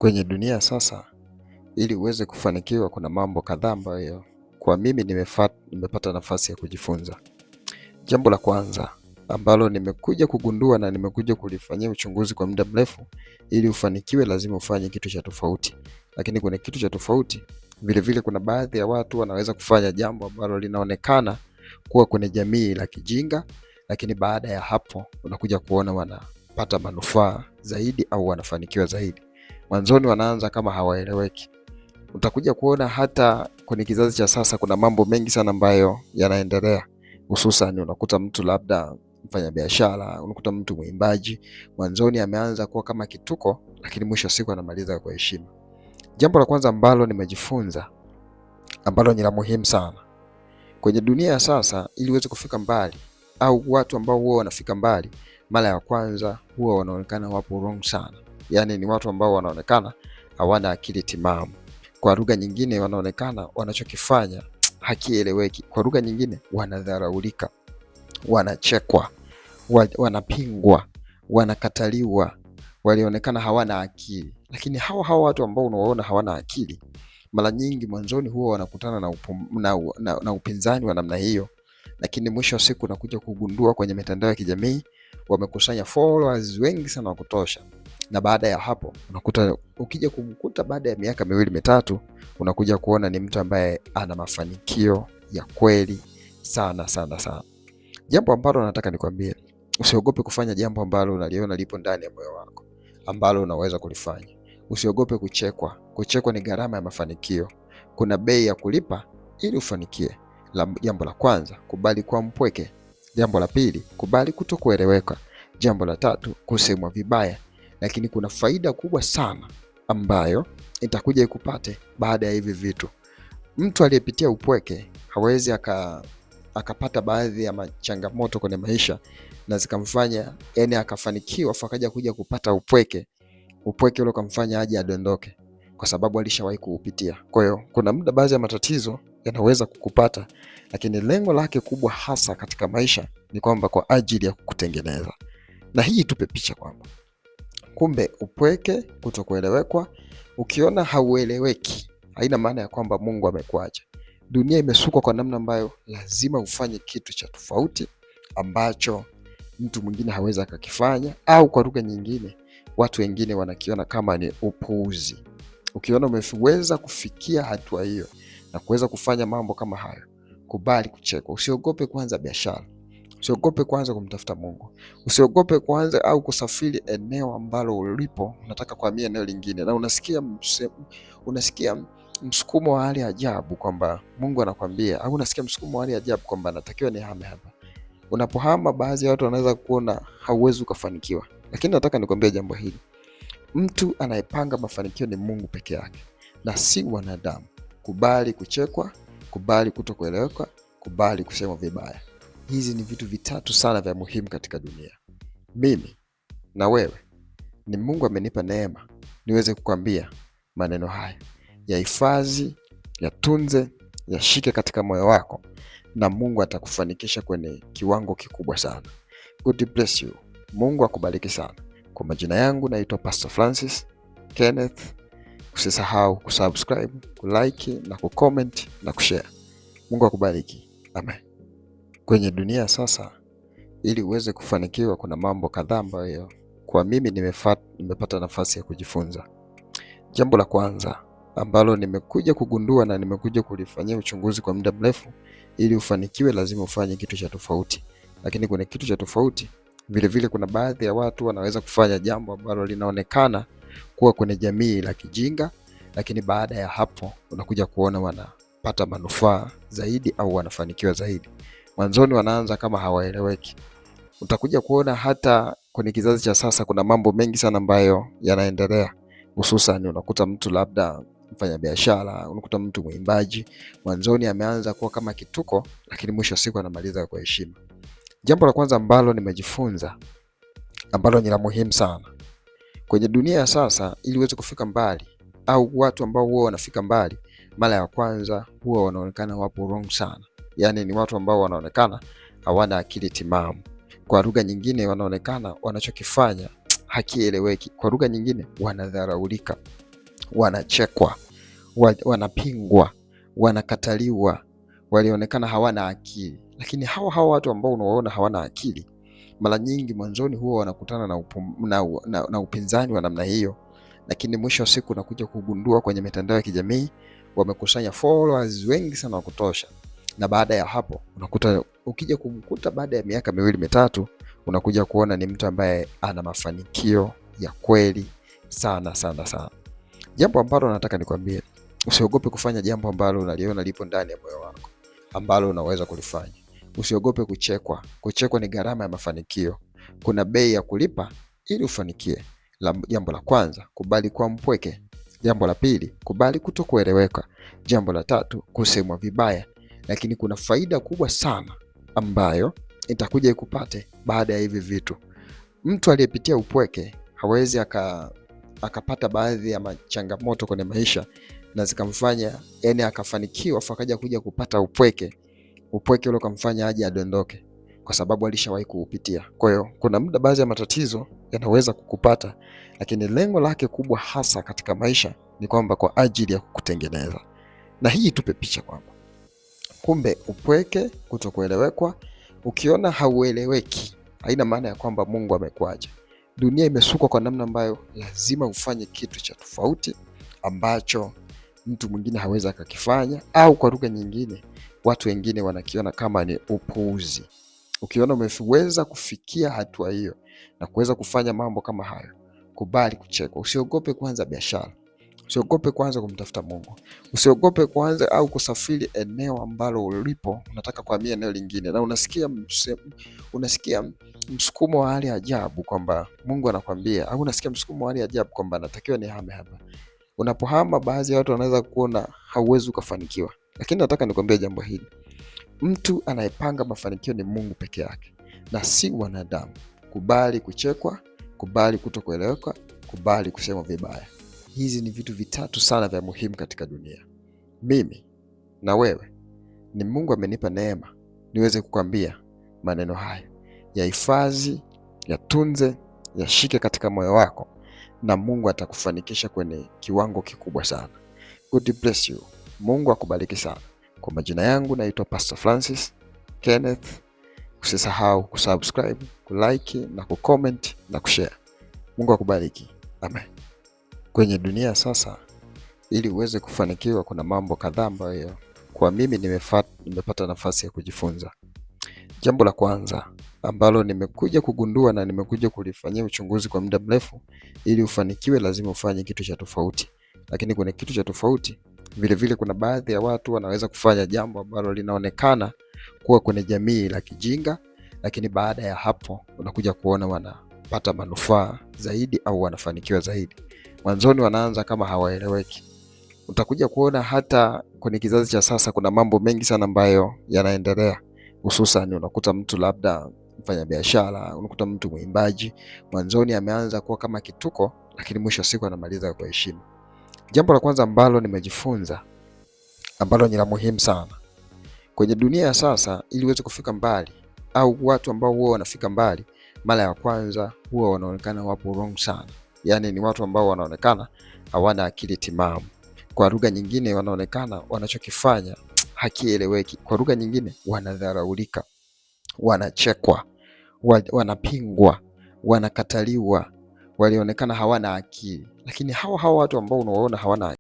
Kwenye dunia sasa, ili uweze kufanikiwa, kuna mambo kadhaa ambayo kwa mimi nimepata nafasi ya kujifunza. Jambo la kwanza ambalo nimekuja kugundua na nimekuja kulifanyia uchunguzi kwa muda mrefu, ili ufanikiwe lazima ufanye kitu cha tofauti. Lakini kwenye kitu cha tofauti, vile kuna baadhi ya watu wanaweza kufanya jambo ambalo linaonekana kuwa kwenye jamii la kijinga, lakini baada ya hapo unakuja kuona wanapata manufaa zaidi au wanafanikiwa zaidi. Mwanzoni wanaanza kama hawaeleweki. Utakuja kuona hata kwenye kizazi cha sasa kuna mambo mengi sana ambayo yanaendelea. Hususan unakuta mtu labda mfanya biashara, unakuta mtu mwimbaji, mwanzoni ameanza kuwa kama kituko, lakini mwisho wa siku anamaliza kwa heshima. Jambo la kwanza ambalo nimejifunza, ambalo ni la muhimu sana kwenye dunia ya sasa, ili uweze kufika mbali, au watu ambao huwa wanafika mbali mara ya kwanza huwa wanaonekana wapo wrong sana. Yaani ni watu ambao wanaonekana hawana akili timamu. Kwa lugha nyingine, wanaonekana wanachokifanya hakieleweki. Kwa lugha nyingine, wanadharaulika, wanachekwa, wanapingwa, wanakataliwa, walionekana hawana akili. Lakini hawa watu ambao unawaona hawana akili, mara nyingi mwanzoni huwa wanakutana na upinzani wa namna hiyo, lakini mwisho wa siku unakuja kugundua kwenye mitandao ya kijamii wamekusanya followers wengi sana wa kutosha. Na baada ya hapo unakuta, ukija kumkuta baada ya miaka 2-3, unakuja kuona ni mtu ambaye ana mafanikio ya kweli sana sana sana. Jambo ambalo nataka nikwambie, usiogope kufanya jambo ambalo unaliona lipo ndani ya moyo wako, ambalo unaweza kulifanya. Usiogope kuchekwa. Kuchekwa ni gharama ya mafanikio. Kuna bei ya kulipa ili ufanikie. Jambo la kwanza, kubali kuwa mpweke. Jambo la pili, kubali kutokueleweka. Jambo la tatu, kusemwa vibaya. Lakini kuna faida kubwa sana ambayo itakuja ikupate baada ya hivi vitu. Mtu aliyepitia upweke hawezi akapata baadhi ya changamoto kwenye maisha na zikamfanya yani akafanikiwa, akaja kuja kupata upweke ule ukamfanya aje adondoke, kwa sababu alishawahi kuupitia. Kwa hiyo kuna muda baadhi ya matatizo yanaweza kukupata, lakini lengo lake kubwa hasa katika maisha ni kwamba kwa ajili ya kukutengeneza. Na hii tupe picha kwamba kumbe upweke, kutokuelewekwa, ukiona haueleweki, haina maana ya kwamba Mungu amekuacha. Dunia imesukwa kwa namna ambayo lazima ufanye kitu cha tofauti ambacho mtu mwingine hawezi akakifanya, au kwa lugha nyingine watu wengine wanakiona kama ni upuuzi. Ukiona umeweza kufikia hatua hiyo na kuweza kufanya mambo kama hayo, kubali kuchekwa. Usiogope kuanza biashara. Usiogope kuanza kumtafuta Mungu. Usiogope kuanza au kusafiri eneo ambalo ulipo, unataka kuhamia eneo lingine na unasikia msukumo wa hali ya ajabu kwamba Mungu anakwambia, au unasikia msukumo wa hali ya ajabu kwamba natakiwa nihame hapa. Unapohama, baadhi ya watu wanaweza kuona hauwezi ukafanikiwa. Lakini nataka nikwambie jambo hili. Mtu anayepanga mafanikio ni Mungu peke yake na si wanadamu. Kubali kuchekwa, kubali kutokueleweka, kubali kusema vibaya. Hizi ni vitu vitatu sana vya muhimu katika dunia. Mimi na wewe, ni Mungu amenipa neema niweze kukwambia maneno haya. Yahifadhi, yatunze, yashike katika moyo wako, na Mungu atakufanikisha kwenye kiwango kikubwa sana. God bless you. Mungu akubariki sana. Kwa majina yangu naitwa Pastor Francis Kenneth. Usisahau kusubscribe, kulike na kucomment na kushare. Mungu akubariki. Amen. Kwenye dunia sasa, ili uweze kufanikiwa, kuna mambo kadhaa ambayo kwa mimi nimepata nafasi ya kujifunza. Jambo la kwanza ambalo nimekuja kugundua na nimekuja kulifanyia uchunguzi kwa muda mrefu, ili ufanikiwe lazima ufanye kitu cha tofauti. Lakini kwenye kitu cha tofauti, vile kuna baadhi ya watu wanaweza kufanya jambo ambalo linaonekana kuwa kwenye jamii la kijinga, lakini baada ya hapo unakuja kuona wanapata manufaa zaidi au wanafanikiwa zaidi. Mwanzoni wanaanza kama hawaeleweki. Utakuja kuona hata kwenye kizazi cha sasa kuna mambo mengi sana ambayo yanaendelea. Hususan unakuta mtu labda mfanya biashara, unakuta mtu mwimbaji, mwanzoni ameanza kuwa kama kituko, lakini mwisho wa siku anamaliza kwa heshima. Jambo la kwanza ambalo nimejifunza, ambalo ni la muhimu sana kwenye dunia ya sasa, ili uweze kufika mbali, au watu ambao huwa wanafika mbali mara ya kwanza huwa wanaonekana wapo wrong sana. Yaani ni watu ambao wanaonekana hawana akili timamu. Kwa lugha nyingine, wanaonekana wanachokifanya hakieleweki. Kwa lugha nyingine, wanadharaulika, wanachekwa, wanapingwa, wanakataliwa, walionekana hawana akili. Lakini hawa watu ambao unawaona hawana akili, mara nyingi mwanzoni huwa wanakutana na upinzani wa namna hiyo, lakini mwisho wa siku unakuja kugundua kwenye mitandao ya kijamii wamekusanya followers wengi sana wa kutosha, na baada ya hapo ukija kumkuta baada ya miaka 2-3 unakuja kuona ni mtu ambaye ana mafanikio ya kweli sana sana sana. Jambo ambalo nataka nikwambie, usiogope kufanya jambo ambalo unaliona lipo ndani ya moyo wako, ambalo unaweza kulifanya. Usiogope kuchekwa. Kuchekwa ni gharama ya mafanikio. Kuna bei ya kulipa ili ufanikie. Jambo la kwanza, kubali kuwa mpweke. Jambo la pili, kubali kutokueleweka. Jambo la tatu, kusemwa vibaya. Lakini kuna faida kubwa sana ambayo itakuja ikupate baada ya hivi vitu. Mtu aliyepitia upweke hawezi akapata baadhi ya changamoto kwenye maisha na zikamfanya akafanikiwa akaja kuja kupata upweke ule ukamfanya aje adondoke, kwa sababu alishawahi kuupitia. Kwa hiyo kuna muda baadhi ya matatizo yanaweza kukupata, lakini lengo lake kubwa hasa katika maisha ni kwamba kwa ajili ya kukutengeneza. Na hii tupe picha kwamba kumbe upweke, kutokuelewekwa, ukiona haueleweki haina maana ya kwamba Mungu amekuacha. Dunia imesukwa kwa namna ambayo lazima ufanye kitu cha tofauti ambacho mtu mwingine hawezi akakifanya, au kwa lugha nyingine watu wengine wanakiona kama ni upuuzi. Ukiona umeweza kufikia hatua hiyo na kuweza kufanya mambo kama hayo, kubali kuchekwa. Usiogope kuanza biashara. Usiogope kuanza kumtafuta Mungu. Usiogope kuanza au kusafiri eneo ambalo ulipo unataka kuhamia eneo lingine, na unasikia msukumo wa hali ya ajabu kwamba Mungu anakwambia, au unasikia msukumo wa hali ya ajabu kwamba natakiwa nihame hapa. Unapohama, baadhi ya watu wanaweza kuona hauwezi ukafanikiwa, lakini nataka nikwambie jambo hili. Mtu anayepanga mafanikio ni Mungu peke yake na si wanadamu. Kubali kuchekwa, kubali kutokueleweka, kubali kusema vibaya. Hizi ni vitu vitatu sana vya muhimu katika dunia. Mimi na wewe ni Mungu amenipa neema niweze kukwambia maneno haya. Yahifadhi, yatunze, yashike katika moyo wako, na Mungu atakufanikisha kwenye kiwango kikubwa sana. God bless you. Mungu akubariki sana. Kwa majina yangu naitwa Pastor Francis Kenneth. Usisahau kusubscribe, kulike na kucomment na kushare. Mungu akubariki. Amen. Kwenye dunia sasa, ili uweze kufanikiwa, kuna mambo kadhaa ambayo kwa mimi nimepata nafasi ya kujifunza. Jambo la kwanza ambalo nimekuja kugundua na nimekuja kulifanyia uchunguzi kwa muda mrefu, ili ufanikiwe lazima ufanye kitu cha tofauti. Lakini kuna kitu cha tofauti vile kuna baadhi ya watu wanaweza kufanya jambo ambalo linaonekana kuwa kwenye jamii la kijinga, lakini baada ya hapo unakuja kuona wanapata manufaa zaidi au wanafanikiwa zaidi. Mwanzoni wanaanza kama hawaeleweki. Utakuja kuona hata kwenye kizazi cha sasa kuna mambo mengi sana ambayo yanaendelea. Hususan unakuta mtu labda mfanya biashara, unakuta mtu mwimbaji, mwanzoni ameanza kuwa kama kituko, lakini mwisho siku anamaliza kwa heshima. Jambo la kwanza ambalo nimejifunza, ambalo ni la muhimu sana kwenye dunia ya sasa, ili uweze kufika mbali, au watu ambao huwa wanafika mbali mara ya kwanza huwa wanaonekana wapo wrong sana. Yaani ni watu ambao wanaonekana hawana akili timamu. Kwa lugha nyingine wanaonekana wanachokifanya hakieleweki. Kwa lugha nyingine wanadharaulika, wanachekwa, wanapingwa, wanakataliwa, walionekana hawana akili. Lakini hawa watu ambao unawaona hawana